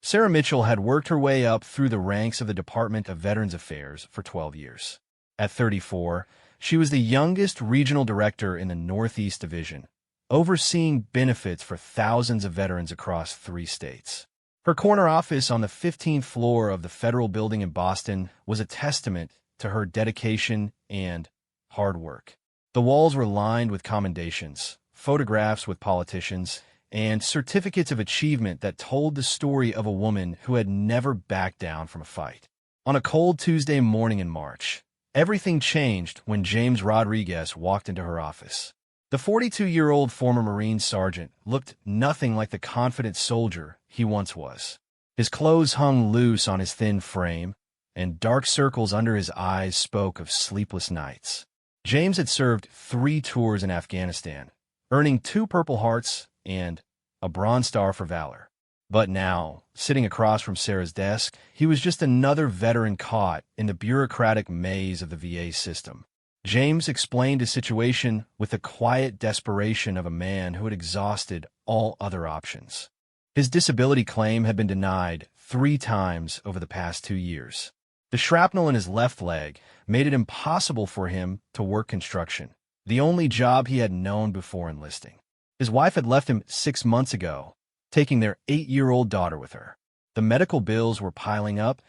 Sarah Mitchell had worked her way up through the ranks of the Department of Veterans Affairs for 12 years. At 34, she was the youngest regional director in the Northeast Division, overseeing benefits for thousands of veterans across 3 states. Her corner office on the 15th floor of the Federal Building in Boston was a testament to her dedication and hard work. The walls were lined with commendations, photographs with politicians, and certificates of achievement that told the story of a woman who had never backed down from a fight. On a cold Tuesday morning in March, everything changed when James Rodriguez walked into her office. The 42-year-old former Marine sergeant looked nothing like the confident soldier he once was. His clothes hung loose on his thin frame, and dark circles under his eyes spoke of sleepless nights. James had served 3 tours in Afghanistan, earning 2 Purple Hearts and a Bronze Star for valor. But now, sitting across from Sarah's desk, he was just another veteran caught in the bureaucratic maze of the VA system. James explained his situation with the quiet desperation of a man who had exhausted all other options. His disability claim had been denied 3 times over the past 2 years. The shrapnel in his left leg made it impossible for him to work construction, the only job he had known before enlisting. His wife had left him 6 months ago, taking their 8-year-old daughter with her. The medical bills were piling up,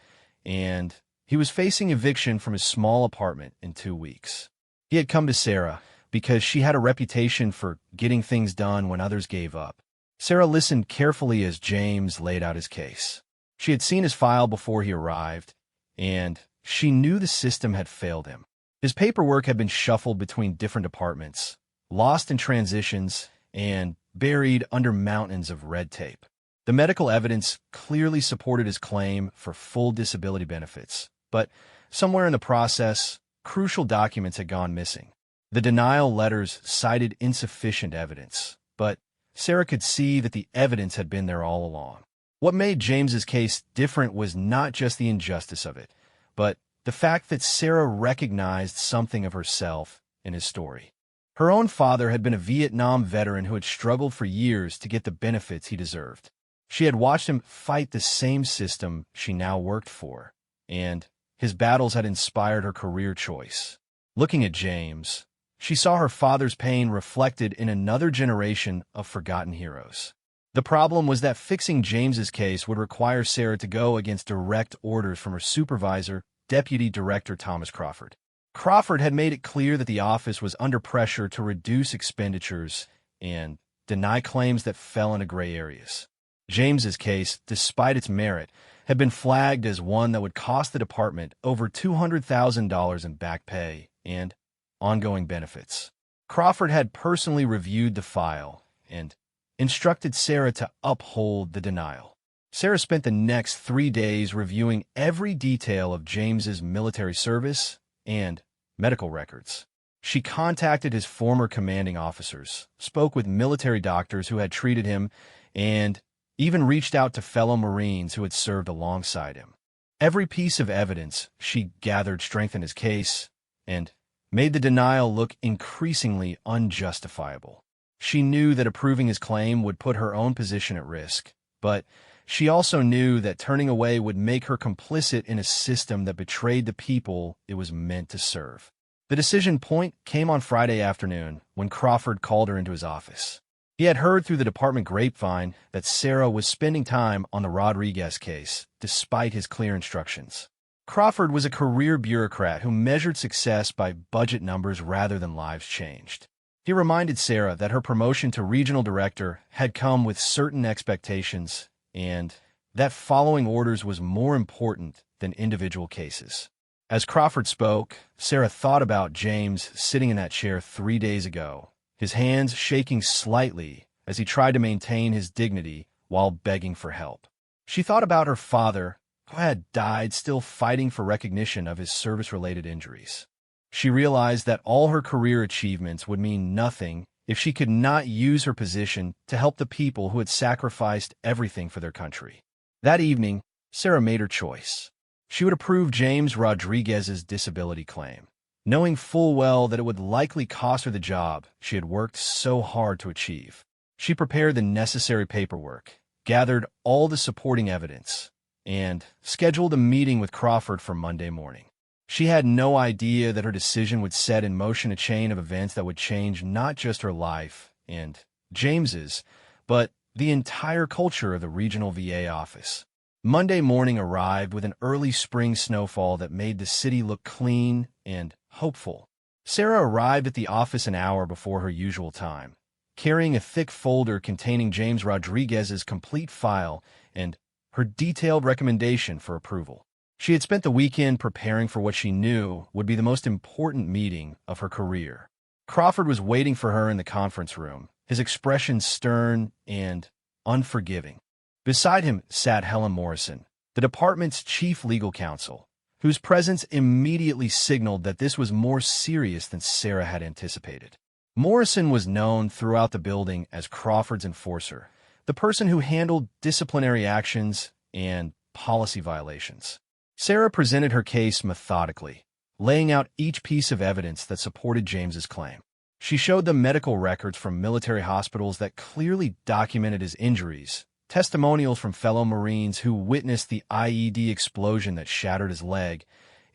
and he was facing eviction from his small apartment in 2 weeks. He had come to Sarah because she had a reputation for getting things done when others gave up. Sarah listened carefully as James laid out his case. She had seen his file before he arrived, and she knew the system had failed him. His paperwork had been shuffled between different departments, lost in transitions, and buried under mountains of red tape. The medical evidence clearly supported his claim for full disability benefits, but somewhere in the process, crucial documents had gone missing. The denial letters cited insufficient evidence, but Sarah could see that the evidence had been there all along. What made James's case different was not just the injustice of it, but the fact that Sarah recognized something of herself in his story. Her own father had been a Vietnam veteran who had struggled for years to get the benefits he deserved. She had watched him fight the same system she now worked for, and his battles had inspired her career choice. Looking at James, she saw her father's pain reflected in another generation of forgotten heroes. The problem was that fixing James's case would require Sarah to go against direct orders from her supervisor, Deputy Director Thomas Crawford. Crawford had made it clear that the office was under pressure to reduce expenditures and deny claims that fell into gray areas. James's case, despite its merit, had been flagged as one that would cost the department over $200,000 in back pay and ongoing benefits. Crawford had personally reviewed the file and instructed Sarah to uphold the denial. Sarah spent the next 3 days reviewing every detail of James's military service and medical records. She contacted his former commanding officers, spoke with military doctors who had treated him, and even reached out to fellow Marines who had served alongside him. Every piece of evidence she gathered strengthened his case and made the denial look increasingly unjustifiable. She knew that approving his claim would put her own position at risk, but she also knew that turning away would make her complicit in a system that betrayed the people it was meant to serve. The decision point came on Friday afternoon when Crawford called her into his office. He had heard through the department grapevine that Sarah was spending time on the Rodriguez case, despite his clear instructions. Crawford was a career bureaucrat who measured success by budget numbers rather than lives changed. He reminded Sarah that her promotion to regional director had come with certain expectations and that following orders was more important than individual cases. As Crawford spoke, Sarah thought about James sitting in that chair 3 days ago, his hands shaking slightly as he tried to maintain his dignity while begging for help. She thought about her father, who had died still fighting for recognition of his service-related injuries. She realized that all her career achievements would mean nothing if she could not use her position to help the people who had sacrificed everything for their country. That evening, Sarah made her choice. She would approve James Rodriguez's disability claim, knowing full well that it would likely cost her the job she had worked so hard to achieve. She prepared the necessary paperwork gathered all the supporting evidence, and scheduled a meeting with Crawford for Monday morning. She had no idea that her decision would set in motion a chain of events that would change not just her life and James's, but the entire culture of the regional VA office. Monday morning arrived with an early spring snowfall that made the city look clean and hopeful. Sarah arrived at the office an hour before her usual time, carrying a thick folder containing James Rodriguez's complete file and her detailed recommendation for approval. She had spent the weekend preparing for what she knew would be the most important meeting of her career. Crawford was waiting for her in the conference room, his expression stern and unforgiving. Beside him sat Helen Morrison, the department's chief legal counsel, whose presence immediately signaled that this was more serious than Sarah had anticipated. Morrison was known throughout the building as Crawford's enforcer, the person who handled disciplinary actions and policy violations. Sarah presented her case methodically, laying out each piece of evidence that supported James's claim. She showed them medical records from military hospitals that clearly documented his injuries, testimonials from fellow Marines who witnessed the IED explosion that shattered his leg,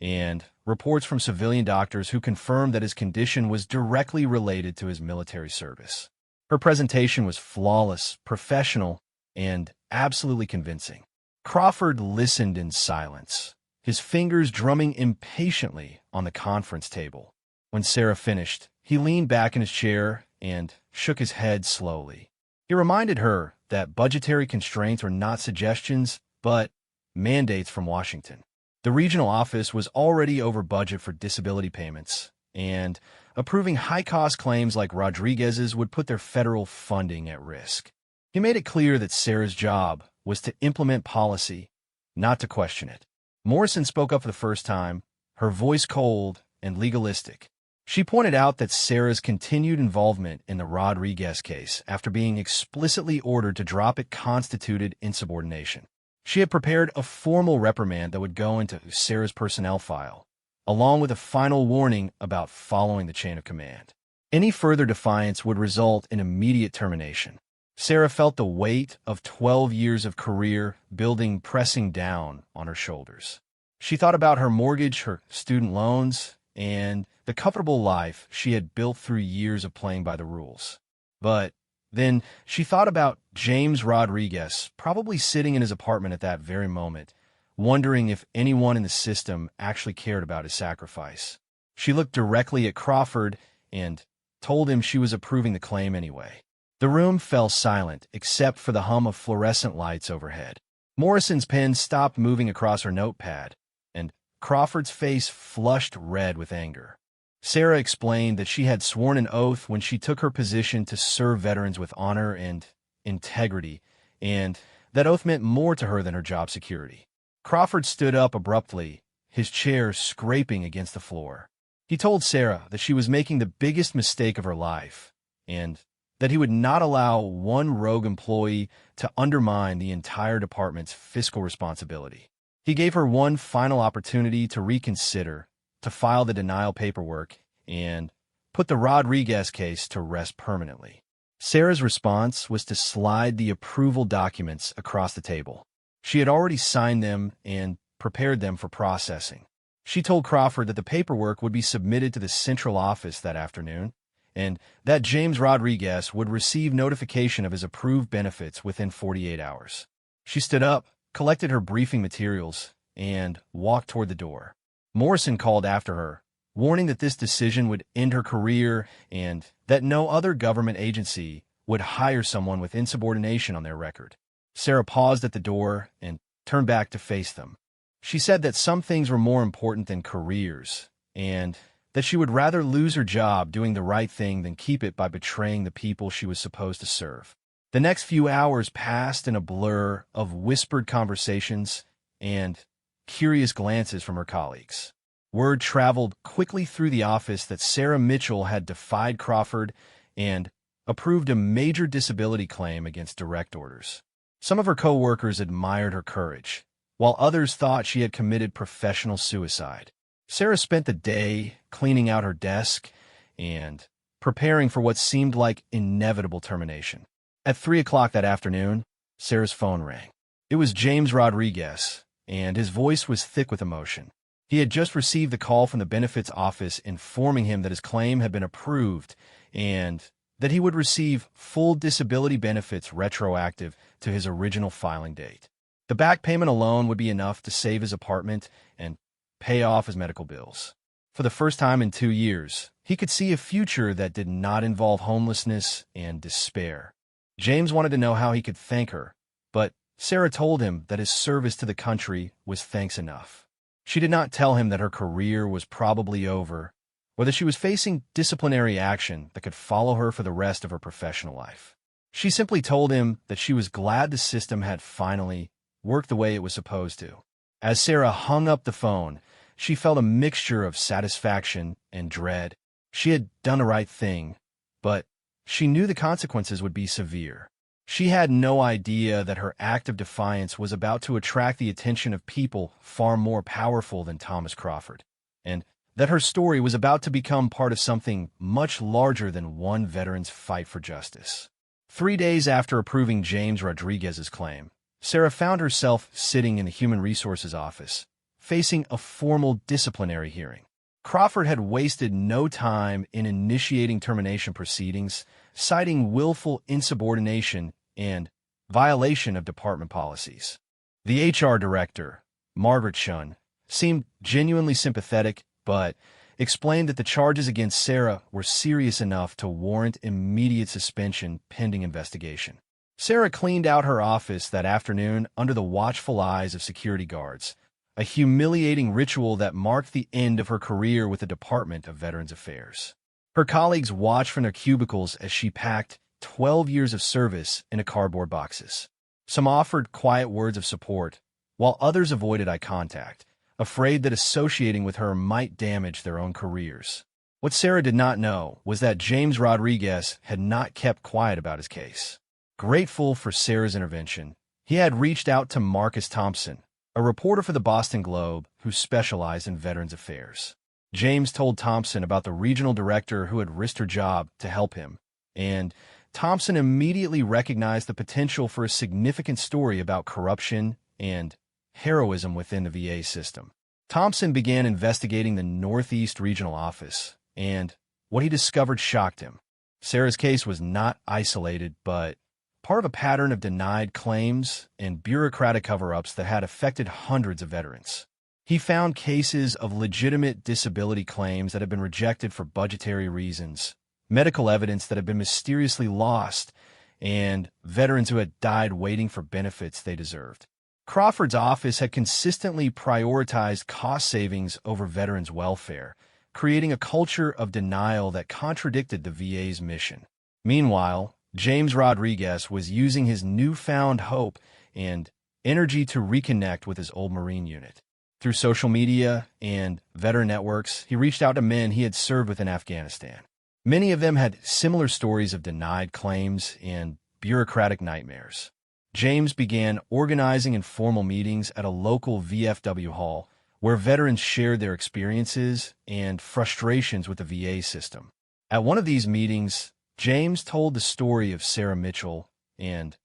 and reports from civilian doctors who confirmed that his condition was directly related to his military service. Her presentation was flawless, professional, and absolutely convincing. Crawford listened in silence, his fingers drumming impatiently on the conference table. When Sarah finished, he leaned back in his chair and shook his head slowly. He reminded her that budgetary constraints were not suggestions, but mandates from Washington. The regional office was already over budget for disability payments, and approving high-cost claims like Rodriguez's would put their federal funding at risk. He made it clear that Sarah's job was to implement policy, not to question it. Morrison spoke up for the first time, her voice cold and legalistic. She pointed out that Sarah's continued involvement in the Rodriguez case after being explicitly ordered to drop it constituted insubordination. She had prepared a formal reprimand that would go into Sarah's personnel file, along with a final warning about following the chain of command. Any further defiance would result in immediate termination. Sarah felt the weight of 12 years of career building pressing down on her shoulders. She thought about her mortgage, her student loans, and the comfortable life she had built through years of playing by the rules. But then she thought about James Rodriguez, probably sitting in his apartment at that very moment, wondering if anyone in the system actually cared about his sacrifice. She looked directly at Crawford and told him she was approving the claim anyway. The room fell silent except for the hum of fluorescent lights overhead. Morrison's pen stopped moving across her notepad, and Crawford's face flushed red with anger. Sarah explained that she had sworn an oath when she took her position to serve veterans with honor and integrity, and that oath meant more to her than her job security. Crawford stood up abruptly, his chair scraping against the floor. He told Sarah that she was making the biggest mistake of her life, and that he would not allow one rogue employee to undermine the entire department's fiscal responsibility. He gave her one final opportunity to reconsider, to file the denial paperwork, and put the Rodriguez case to rest permanently. Sarah's response was to slide the approval documents across the table. She had already signed them and prepared them for processing. She told Crawford that the paperwork would be submitted to the central office that afternoon, and that James Rodriguez would receive notification of his approved benefits within 48 hours. She stood up, collected her briefing materials, and walked toward the door. Morrison called after her, warning that this decision would end her career and that no other government agency would hire someone with insubordination on their record. Sarah paused at the door and turned back to face them. She said that some things were more important than careers, and that she would rather lose her job doing the right thing than keep it by betraying the people she was supposed to serve. The next few hours passed in a blur of whispered conversations and curious glances from her colleagues. Word traveled quickly through the office that Sarah Mitchell had defied Crawford and approved a major disability claim against direct orders. Some of her co-workers admired her courage, while others thought she had committed professional suicide. Sarah spent the day cleaning out her desk and preparing for what seemed like inevitable termination. At 3 o'clock that afternoon, Sarah's phone rang. It was James Rodriguez, and his voice was thick with emotion. He had just received the call from the benefits office informing him that his claim had been approved and that he would receive full disability benefits retroactive to his original filing date. The back payment alone would be enough to save his apartment and pay off his medical bills. For the first time in 2 years, he could see a future that did not involve homelessness and despair. James wanted to know how he could thank her, but Sarah told him that his service to the country was thanks enough. She did not tell him that her career was probably over, or that she was facing disciplinary action that could follow her for the rest of her professional life. She simply told him that she was glad the system had finally worked the way it was supposed to. As Sarah hung up the phone, she felt a mixture of satisfaction and dread. She had done the right thing, but she knew the consequences would be severe. She had no idea that her act of defiance was about to attract the attention of people far more powerful than Thomas Crawford, and that her story was about to become part of something much larger than one veteran's fight for justice. 3 days after approving James Rodriguez's claim, Sarah found herself sitting in the Human Resources office, facing a formal disciplinary hearing. Crawford had wasted no time in initiating termination proceedings, citing willful insubordination and violation of department policies. The HR director, Margaret Shun, seemed genuinely sympathetic, but explained that the charges against Sarah were serious enough to warrant immediate suspension pending investigation. Sarah cleaned out her office that afternoon under the watchful eyes of security guards, a humiliating ritual that marked the end of her career with the Department of Veterans Affairs. Her colleagues watched from their cubicles as she packed 12 years of service into cardboard boxes. Some offered quiet words of support, while others avoided eye contact, afraid that associating with her might damage their own careers. What Sarah did not know was that James Rodriguez had not kept quiet about his case. Grateful for Sarah's intervention, he had reached out to Marcus Thompson, a reporter for the Boston Globe who specialized in Veterans Affairs. James told Thompson about the regional director who had risked her job to help him, and Thompson immediately recognized the potential for a significant story about corruption and heroism within the VA system. Thompson began investigating the Northeast Regional Office, and what he discovered shocked him. Sarah's case was not isolated, but part of a pattern of denied claims and bureaucratic cover-ups that had affected hundreds of veterans. He found cases of legitimate disability claims that had been rejected for budgetary reasons, medical evidence that had been mysteriously lost, and veterans who had died waiting for benefits they deserved. Crawford's office had consistently prioritized cost savings over veterans' welfare, creating a culture of denial that contradicted the VA's mission. Meanwhile, James Rodriguez was using his newfound hope and energy to reconnect with his old Marine unit. Through social media and veteran networks, he reached out to men he had served with in Afghanistan. Many of them had similar stories of denied claims and bureaucratic nightmares. James began organizing informal meetings at a local VFW hall where veterans shared their experiences and frustrations with the VA system. At one of these meetings, James told the story of Sarah Mitchell and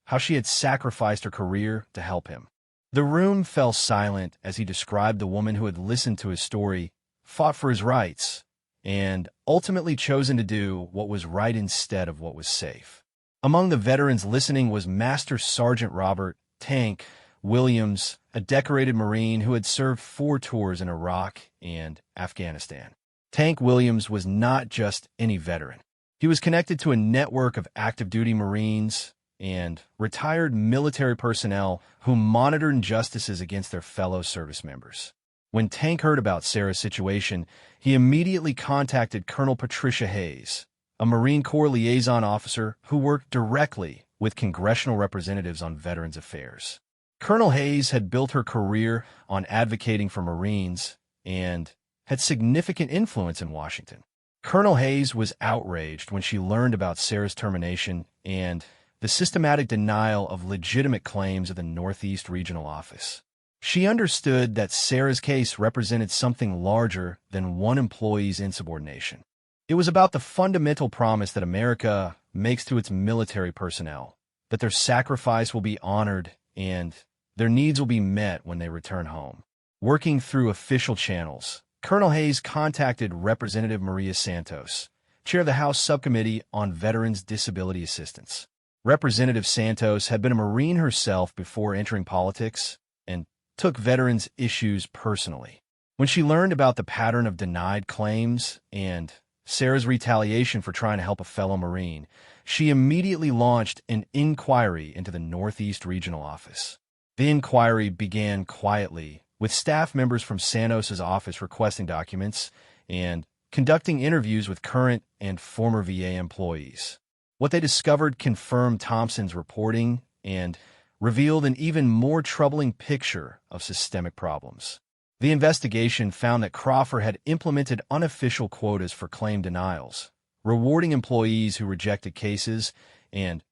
how she had sacrificed her career to help him. The room fell silent as he described the woman who had listened to his story, fought for his rights, and ultimately chosen to do what was right instead of what was safe. Among the veterans listening was Master Sergeant Robert Tank Williams, a decorated Marine who had served 4 tours in Iraq and Afghanistan. Tank Williams was not just any veteran. He was connected to a network of active duty Marines and retired military personnel who monitored injustices against their fellow service members. When Tank heard about Sarah's situation, he immediately contacted Colonel Patricia Hayes, a Marine Corps liaison officer who worked directly with congressional representatives on Veterans Affairs. Colonel Hayes had built her career on advocating for Marines and had significant influence in Washington. Colonel Hayes was outraged when she learned about Sarah's termination and the systematic denial of legitimate claims of the Northeast Regional Office. She understood that Sarah's case represented something larger than one employee's insubordination. It was about the fundamental promise that America makes to its military personnel, that their sacrifice will be honored and their needs will be met when they return home. Working through official channels, Colonel Hayes contacted Representative Maria Santos, chair of the House Subcommittee on Veterans Disability Assistance. Representative Santos had been a Marine herself before entering politics and took veterans' issues personally. When she learned about the pattern of denied claims and Sarah's retaliation for trying to help a fellow Marine, she immediately launched an inquiry into the Northeast Regional Office. The inquiry began quietly, with staff members from Santos's office requesting documents and conducting interviews with current and former VA employees. What they discovered confirmed Thompson's reporting and revealed an even more troubling picture of systemic problems. The investigation found that Crawford had implemented unofficial quotas for claim denials, rewarding employees who rejected cases and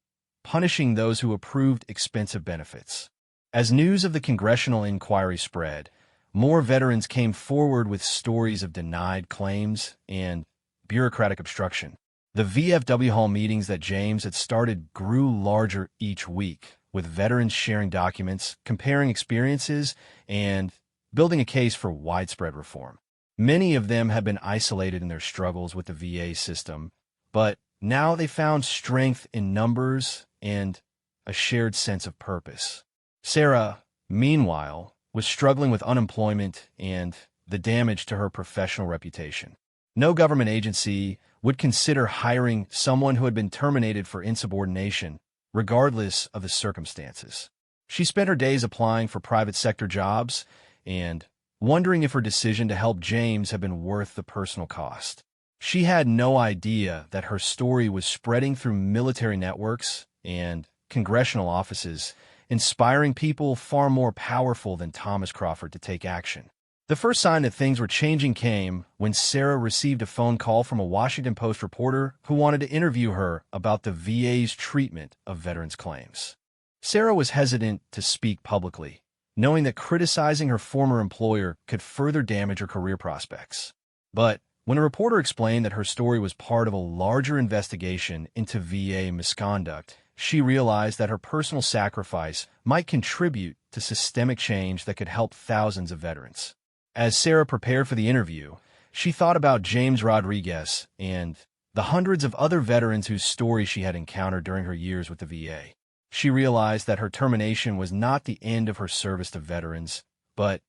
punishing those who approved expensive benefits. As news of the congressional inquiry spread, more veterans came forward with stories of denied claims and bureaucratic obstruction. The VFW Hall meetings that James had started grew larger each week, with veterans sharing documents, comparing experiences, and building a case for widespread reform. Many of them had been isolated in their struggles with the VA system, but now they found strength in numbers and a shared sense of purpose. Sarah, meanwhile, was struggling with unemployment and the damage to her professional reputation. No government agency would consider hiring someone who had been terminated for insubordination, regardless of the circumstances. She spent her days applying for private sector jobs and wondering if her decision to help James had been worth the personal cost. She had no idea that her story was spreading through military networks and congressional offices, inspiring people far more powerful than Thomas Crawford to take action. The first sign that things were changing came when Sarah received a phone call from a Washington Post reporter who wanted to interview her about the VA's treatment of veterans' claims. Sarah was hesitant to speak publicly, knowing that criticizing her former employer could further damage her career prospects. But when a reporter explained that her story was part of a larger investigation into VA misconduct, she realized that her personal sacrifice might contribute to systemic change that could help thousands of veterans. As Sarah prepared for the interview, she thought about James Rodriguez and the hundreds of other veterans whose stories she had encountered during her years with the VA. She realized that her termination was not the end of her service to veterans, but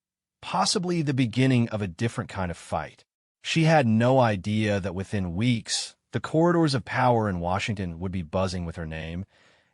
possibly the beginning of a different kind of fight. She had no idea that within weeks, the corridors of power in Washington would be buzzing with her name,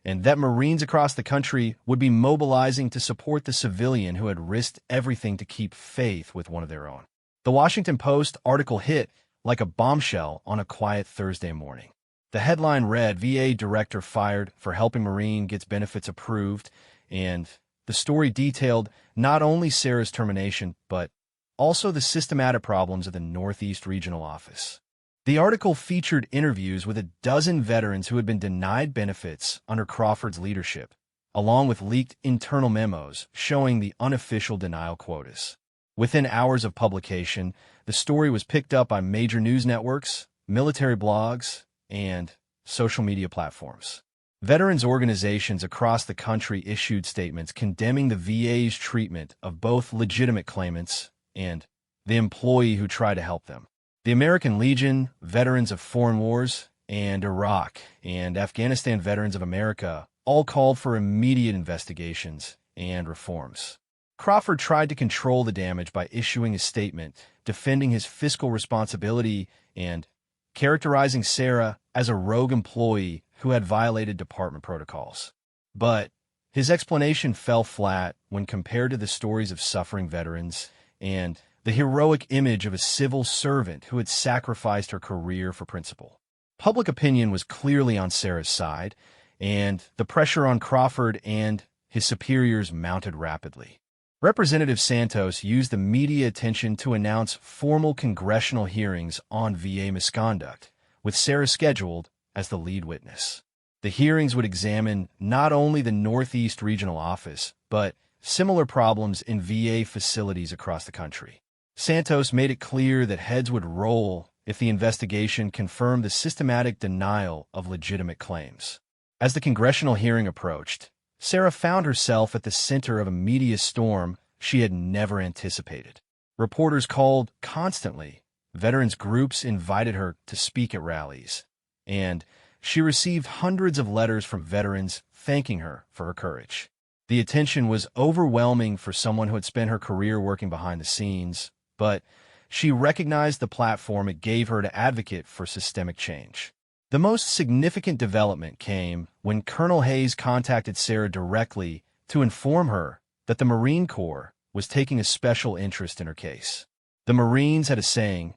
and that Marines across the country would be mobilizing to support the civilian who had risked everything to keep faith with one of their own. The Washington Post article hit like a bombshell on a quiet Thursday morning. The headline read, "VA Director Fired for Helping Marine Gets Benefits Approved," and the story detailed not only Sarah's termination, but also the systematic problems of the Northeast Regional Office. The article featured interviews with a dozen veterans who had been denied benefits under Crawford's leadership, along with leaked internal memos showing the unofficial denial quotas. Within hours of publication, the story was picked up by major news networks, military blogs, and social media platforms. Veterans organizations across the country issued statements condemning the VA's treatment of both legitimate claimants and the employee who tried to help them. The American Legion, Veterans of Foreign Wars, and Iraq and Afghanistan Veterans of America all called for immediate investigations and reforms. Crawford tried to control the damage by issuing a statement defending his fiscal responsibility and characterizing Sarah as a rogue employee who had violated department protocols. But his explanation fell flat when compared to the stories of suffering veterans and the heroic image of a civil servant who had sacrificed her career for principle. Public opinion was clearly on Sarah's side, and the pressure on Crawford and his superiors mounted rapidly. Representative Santos used the media attention to announce formal congressional hearings on VA misconduct, with Sarah scheduled as the lead witness. The hearings would examine not only the Northeast Regional Office, but similar problems in VA facilities across the country. Santos made it clear that heads would roll if the investigation confirmed the systematic denial of legitimate claims. As the congressional hearing approached, Sarah found herself at the center of a media storm she had never anticipated. Reporters called constantly. Veterans groups invited her to speak at rallies, and she received hundreds of letters from veterans thanking her for her courage. The attention was overwhelming for someone who had spent her career working behind the scenes, but she recognized the platform it gave her to advocate for systemic change. The most significant development came when Colonel Hayes contacted Sarah directly to inform her that the Marine Corps was taking a special interest in her case. The Marines had a saying,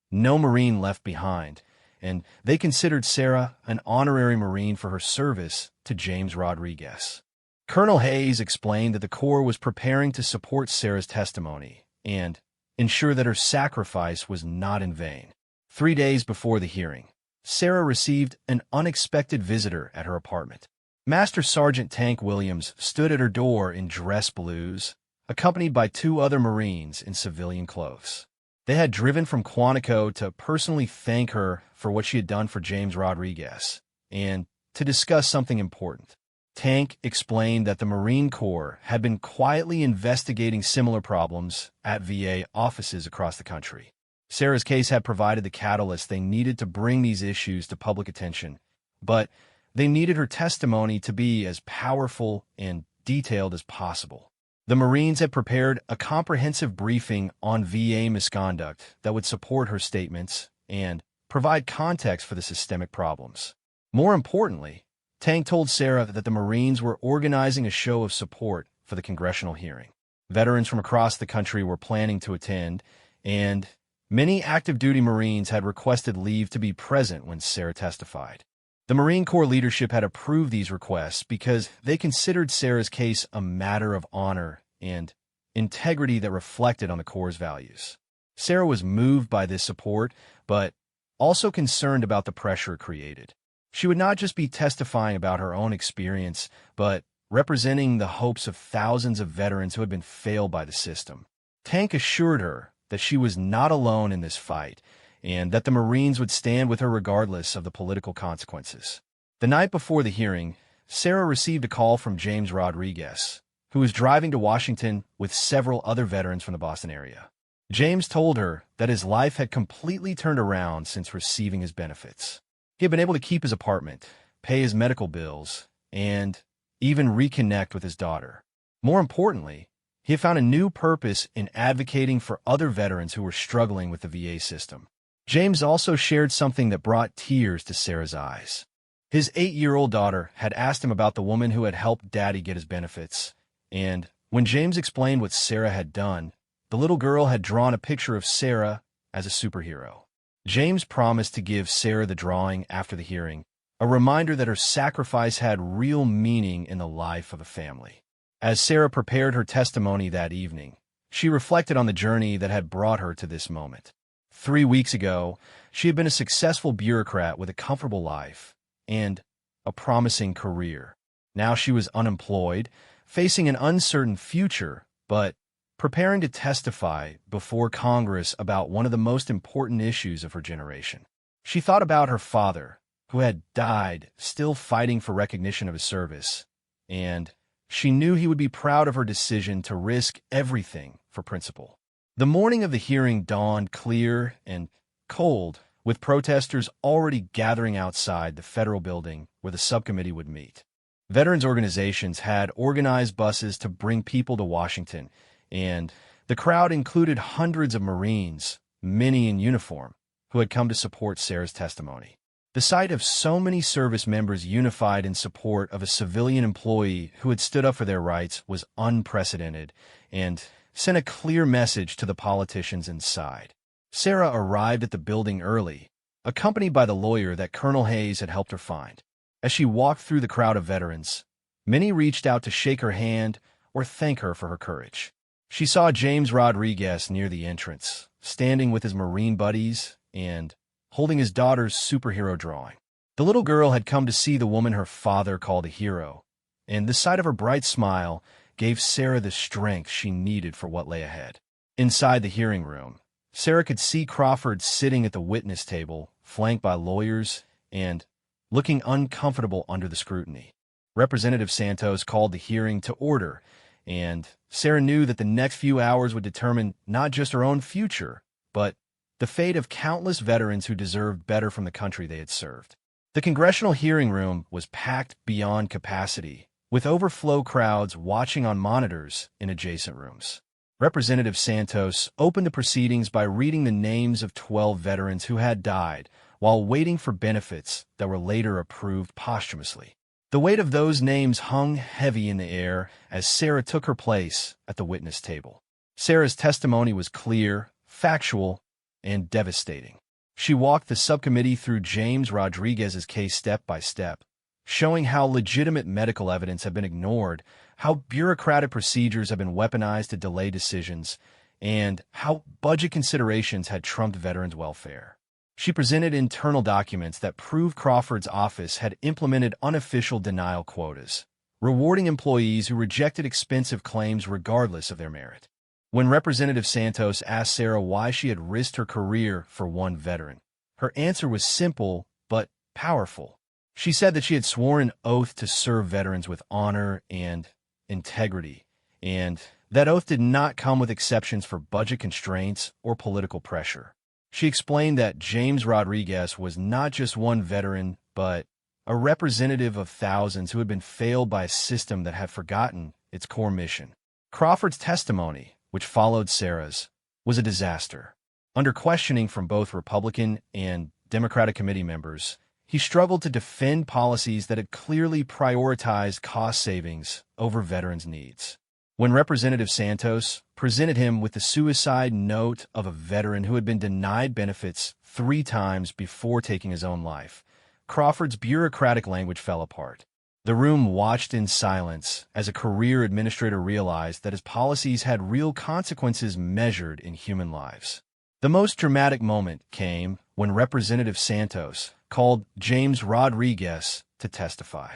"No Marine left behind," and they considered Sarah an honorary Marine for her service to James Rodriguez. Colonel Hayes explained that the Corps was preparing to support Sarah's testimony and ensure that her sacrifice was not in vain. 3 days before the hearing, Sarah received an unexpected visitor at her apartment. Master Sergeant Tank Williams stood at her door in dress blues, accompanied by 2 other Marines in civilian clothes. They had driven from Quantico to personally thank her for what she had done for James Rodriguez and to discuss something important. Tank explained that the Marine Corps had been quietly investigating similar problems at VA offices across the country. Sarah's case had provided the catalyst they needed to bring these issues to public attention, but they needed her testimony to be as powerful and detailed as possible. The Marines had prepared a comprehensive briefing on VA misconduct that would support her statements and provide context for the systemic problems. More importantly, Tank told Sarah that the Marines were organizing a show of support for the congressional hearing. Veterans from across the country were planning to attend, and many active-duty Marines had requested leave to be present when Sarah testified. The Marine Corps leadership had approved these requests because they considered Sarah's case a matter of honor and integrity that reflected on the Corps' values. Sarah was moved by this support, but also concerned about the pressure it created. She would not just be testifying about her own experience, but representing the hopes of thousands of veterans who had been failed by the system. Tank assured her that she was not alone in this fight, and that the Marines would stand with her regardless of the political consequences. The night before the hearing, Sarah received a call from James Rodriguez, who was driving to Washington with several other veterans from the Boston area. James told her that his life had completely turned around since receiving his benefits. He had been able to keep his apartment, pay his medical bills, and even reconnect with his daughter. More importantly, he had found a new purpose in advocating for other veterans who were struggling with the VA system. James also shared something that brought tears to Sarah's eyes. His 8-year-old daughter had asked him about the woman who had helped Daddy get his benefits, and when James explained what Sarah had done, the little girl had drawn a picture of Sarah as a superhero. James promised to give Sarah the drawing after the hearing, a reminder that her sacrifice had real meaning in the life of a family. As Sarah prepared her testimony that evening, she reflected on the journey that had brought her to this moment. 3 weeks ago, she had been a successful bureaucrat with a comfortable life and a promising career. Now she was unemployed, facing an uncertain future, but preparing to testify before Congress about one of the most important issues of her generation. She thought about her father, who had died still fighting for recognition of his service, and she knew he would be proud of her decision to risk everything for principle. The morning of the hearing dawned clear and cold, with protesters already gathering outside the federal building where the subcommittee would meet. Veterans organizations had organized buses to bring people to Washington, and the crowd included hundreds of Marines, many in uniform, who had come to support Sarah's testimony. The sight of so many service members unified in support of a civilian employee who had stood up for their rights was unprecedented and sent a clear message to the politicians inside. Sarah arrived at the building early, accompanied by the lawyer that Colonel Hayes had helped her find. As she walked through the crowd of veterans, many reached out to shake her hand or thank her for her courage. She saw James Rodriguez near the entrance, standing with his Marine buddies and holding his daughter's superhero drawing. The little girl had come to see the woman her father called a hero, and the sight of her bright smile gave Sarah the strength she needed for what lay ahead. Inside the hearing room, Sarah could see Crawford sitting at the witness table, flanked by lawyers and looking uncomfortable under the scrutiny. Representative Santos called the hearing to order, and Sarah knew that the next few hours would determine not just her own future, but the fate of countless veterans who deserved better from the country they had served. The congressional hearing room was packed beyond capacity, with overflow crowds watching on monitors in adjacent rooms. Representative Santos opened the proceedings by reading the names of 12 veterans who had died while waiting for benefits that were later approved posthumously. The weight of those names hung heavy in the air as Sarah took her place at the witness table. Sarah's testimony was clear, factual, and devastating. She walked the subcommittee through James Rodriguez's case step by step, showing how legitimate medical evidence had been ignored, how bureaucratic procedures have been weaponized to delay decisions, and how budget considerations had trumped veterans' welfare. She presented internal documents that proved Crawford's office had implemented unofficial denial quotas, rewarding employees who rejected expensive claims regardless of their merit. When Representative Santos asked Sarah why she had risked her career for one veteran, her answer was simple but powerful. She said that she had sworn an oath to serve veterans with honor and integrity, and that oath did not come with exceptions for budget constraints or political pressure. She explained that James Rodriguez was not just one veteran, but a representative of thousands who had been failed by a system that had forgotten its core mission. Crawford's testimony, which followed Sarah's, was a disaster. Under questioning from both Republican and Democratic committee members, he struggled to defend policies that had clearly prioritized cost savings over veterans' needs. When Representative Santos presented him with the suicide note of a veteran who had been denied benefits 3 times before taking his own life, Crawford's bureaucratic language fell apart. The room watched in silence as a career administrator realized that his policies had real consequences measured in human lives. The most dramatic moment came when Representative Santos called James Rodriguez to testify.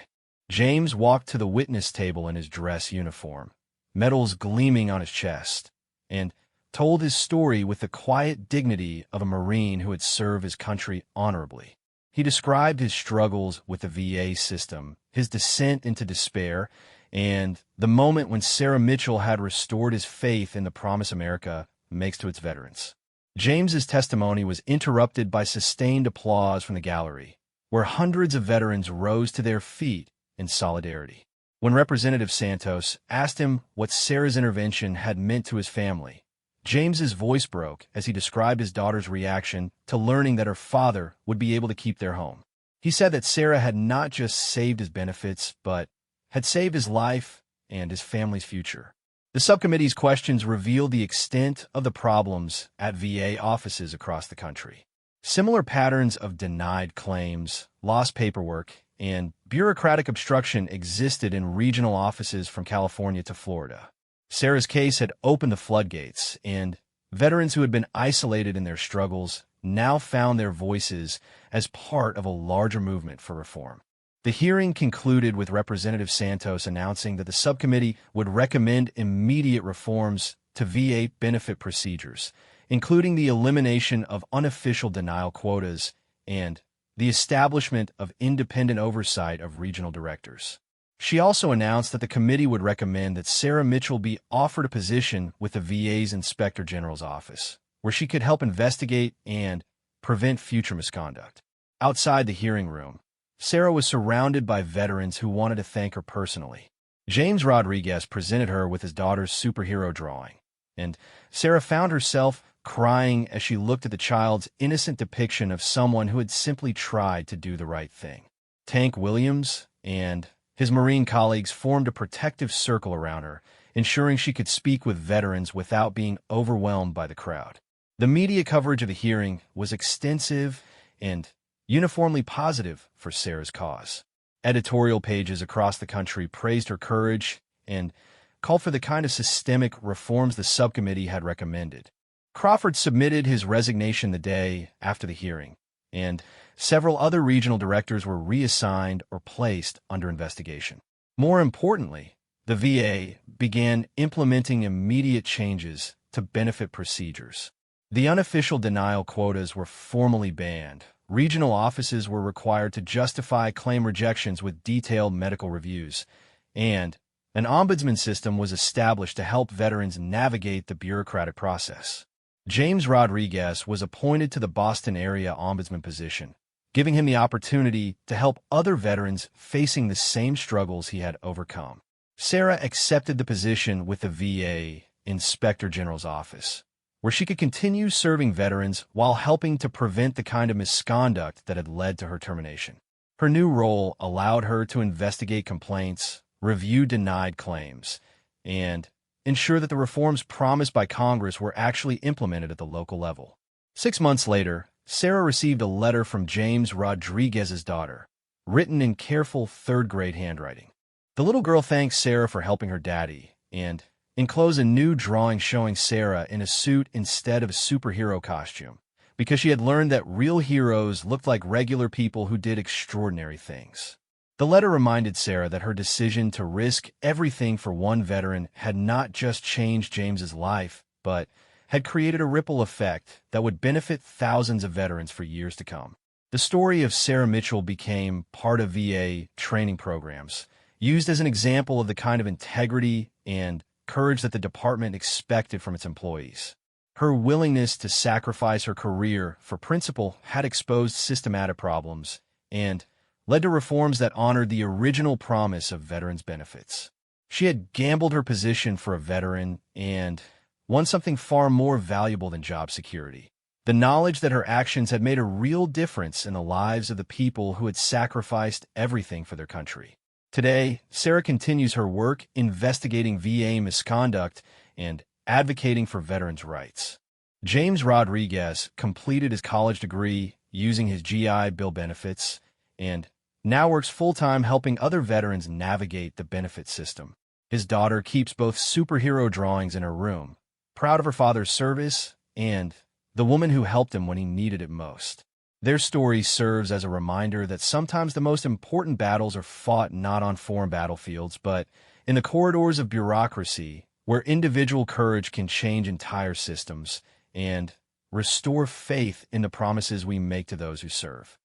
James walked to the witness table in his dress uniform, medals gleaming on his chest, and told his story with the quiet dignity of a Marine who had served his country honorably. He described his struggles with the VA system, his descent into despair, and the moment when Sarah Mitchell had restored his faith in the promise America makes to its veterans. James's testimony was interrupted by sustained applause from the gallery, where hundreds of veterans rose to their feet in solidarity. When Representative Santos asked him what Sarah's intervention had meant to his family, James's voice broke as he described his daughter's reaction to learning that her father would be able to keep their home. He said that Sarah had not just saved his benefits, but had saved his life and his family's future. The subcommittee's questions revealed the extent of the problems at VA offices across the country. Similar patterns of denied claims, lost paperwork, and bureaucratic obstruction existed in regional offices from California to Florida. Sarah's case had opened the floodgates, and veterans who had been isolated in their struggles now found their voices as part of a larger movement for reform. The hearing concluded with Representative Santos announcing that the subcommittee would recommend immediate reforms to VA benefit procedures, including the elimination of unofficial denial quotas and the establishment of independent oversight of regional directors. She also announced that the committee would recommend that Sarah Mitchell be offered a position with the VA's Inspector General's office, where she could help investigate and prevent future misconduct. Outside the hearing room, Sarah was surrounded by veterans who wanted to thank her personally. James Rodriguez presented her with his daughter's superhero drawing, and Sarah found herself crying as she looked at the child's innocent depiction of someone who had simply tried to do the right thing. Tank Williams and his Marine colleagues formed a protective circle around her, ensuring she could speak with veterans without being overwhelmed by the crowd. The media coverage of the hearing was extensive and uniformly positive for Sarah's cause. Editorial pages across the country praised her courage and called for the kind of systemic reforms the subcommittee had recommended. Crawford submitted his resignation the day after the hearing, and several other regional directors were reassigned or placed under investigation. More importantly, the VA began implementing immediate changes to benefit procedures. The unofficial denial quotas were formally banned, regional offices were required to justify claim rejections with detailed medical reviews, and an ombudsman system was established to help veterans navigate the bureaucratic process. James Rodriguez was appointed to the Boston area ombudsman position, giving him the opportunity to help other veterans facing the same struggles he had overcome. Sarah accepted the position with the VA Inspector General's office, where she could continue serving veterans while helping to prevent the kind of misconduct that had led to her termination. Her new role allowed her to investigate complaints, review denied claims, and ensure that the reforms promised by Congress were actually implemented at the local level. 6 months later, Sarah received a letter from James Rodriguez's daughter, written in careful third-grade handwriting. The little girl thanked Sarah for helping her daddy, and enclosed a new drawing showing Sarah in a suit instead of a superhero costume, because she had learned that real heroes looked like regular people who did extraordinary things. The letter reminded Sarah that her decision to risk everything for one veteran had not just changed James's life, but had created a ripple effect that would benefit thousands of veterans for years to come. The story of Sarah Mitchell became part of VA training programs, used as an example of the kind of integrity and courage that the department expected from its employees. Her willingness to sacrifice her career for principle had exposed systematic problems and led to reforms that honored the original promise of veterans' benefits. She had gambled her position for a veteran and won something far more valuable than job security: the knowledge that her actions had made a real difference in the lives of the people who had sacrificed everything for their country. Today, Sarah continues her work investigating VA misconduct and advocating for veterans' rights. James Rodriguez completed his college degree using his GI Bill benefits and now works full-time helping other veterans navigate the benefit system. His daughter keeps both superhero drawings in her room, proud of her father's service and the woman who helped him when he needed it most. Their story serves as a reminder that sometimes the most important battles are fought not on foreign battlefields, but in the corridors of bureaucracy, where individual courage can change entire systems and restore faith in the promises we make to those who serve.